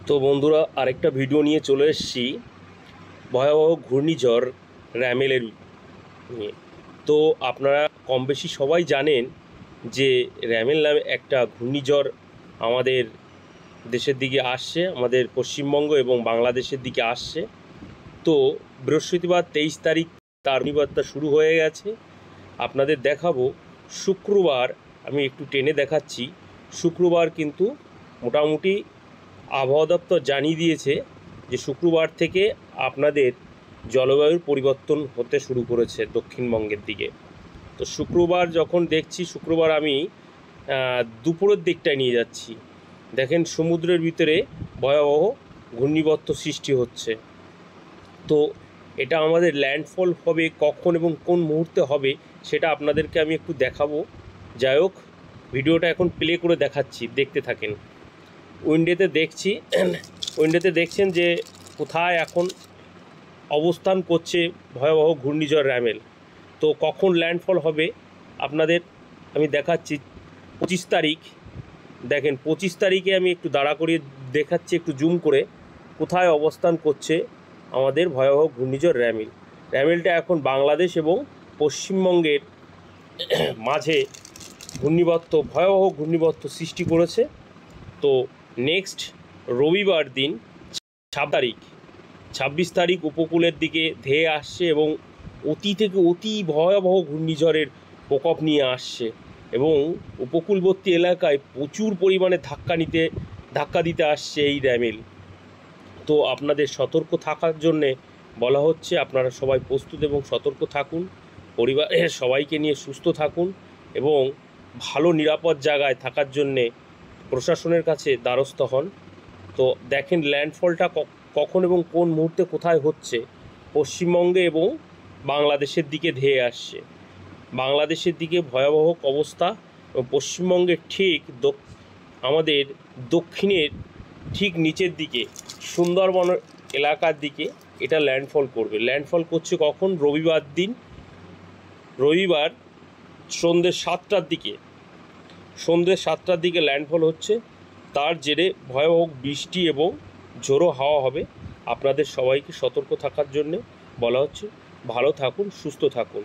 তো বন্ধুরা, আরেকটা ভিডিও নিয়ে চলে এসেছি ভয়াবহ ঘূর্ণিঝড় র্যামেলের নিয়ে। তো আপনারা কম বেশি সবাই জানেন যে র্যামেল নামে একটা ঘূর্ণিঝড় আমাদের দেশের দিকে আসছে, আমাদের পশ্চিমবঙ্গ এবং বাংলাদেশের দিকে আসছে। তো বৃহস্পতিবার 23 তারিখ তার ঘূর্ণিবার্তা শুরু হয়ে গেছে। আপনাদের দেখাবো শুক্রবার, আমি একটু টেনে দেখাচ্ছি। শুক্রবার কিন্তু মোটামুটি আবহাওয়া দপ্তর জানিয়ে দিয়েছে যে শুক্রবার থেকে আপনাদের জলবায়ুর পরিবর্তন হতে শুরু করেছে দক্ষিণবঙ্গের দিকে। তো শুক্রবার যখন দেখছি, শুক্রবার আমি দুপুরের দিকটায় নিয়ে যাচ্ছি, দেখেন সমুদ্রের ভিতরে ভয়াবহ ঘূর্ণিবর্ত সৃষ্টি হচ্ছে। তো এটা আমাদের ল্যান্ডফল হবে কখন এবং কোন মুহূর্তে হবে সেটা আপনাদেরকে আমি একটু দেখাবো। যাই হোক, ভিডিওটা এখন প্লে করে দেখাচ্ছি, দেখতে থাকেন। উইন্ডোতে দেখছেন যে কোথায় এখন অবস্থান করছে ভয়াবহ ঘূর্ণিঝড় র্যামেল। তো কখন ল্যান্ডফল হবে আপনাদের আমি দেখাচ্ছি। 25 তারিখ, দেখেন 25 তারিখে আমি একটু দাঁড়া করিয়ে দেখাচ্ছি, একটু জুম করে, কোথায় অবস্থান করছে আমাদের ভয়াবহ ঘূর্ণিঝড় র্যামেল। র্যামেলটা এখন বাংলাদেশ এবং পশ্চিমবঙ্গের মাঝে ভয়াবহ ঘূর্ণিবর্ত সৃষ্টি করেছে। তো নেক্সট রবিবার দিন 26 তারিখ উপকূলের দিকে ধেয়ে আসছে এবং অতি থেকে অতি ভয়াবহ ঘূর্ণিঝড়ের প্রকোপ নিয়ে আসছে এবং উপকূলবর্তী এলাকায় প্রচুর পরিমাণে ধাক্কা দিতে আসছে এই র্যামেল। তো আপনাদের সতর্ক থাকার জন্যে বলা হচ্ছে, আপনারা সবাই প্রস্তুত এবং সতর্ক থাকুন, পরিবারের সবাইকে নিয়ে সুস্থ থাকুন এবং ভালো নিরাপদ জায়গায় থাকার জন্যে প্রশাসনের কাছে দ্বারস্থ হন। তো দেখেন ল্যান্ডফলটা কখন এবং কোন মুহূর্তে কোথায় হচ্ছে। পশ্চিমবঙ্গে এবং বাংলাদেশের দিকে ধেয়ে আসছে, বাংলাদেশের দিকে ভয়াবহ অবস্থা এবং পশ্চিমবঙ্গের ঠিক আমাদের দক্ষিণের ঠিক নিচের দিকে সুন্দরবন এলাকার দিকে এটা ল্যান্ডফল করবে। ল্যান্ডফল করছে কখন? রবিবার সন্ধ্যে 7টার দিকে ল্যান্ডফল হচ্ছে। তার জেরে ভয়াবহ বৃষ্টি এবং ঝোড়ো হাওয়া হবে। আপনাদের সবাইকে সতর্ক থাকার জন্যে বলা হচ্ছে। ভালো থাকুন, সুস্থ থাকুন।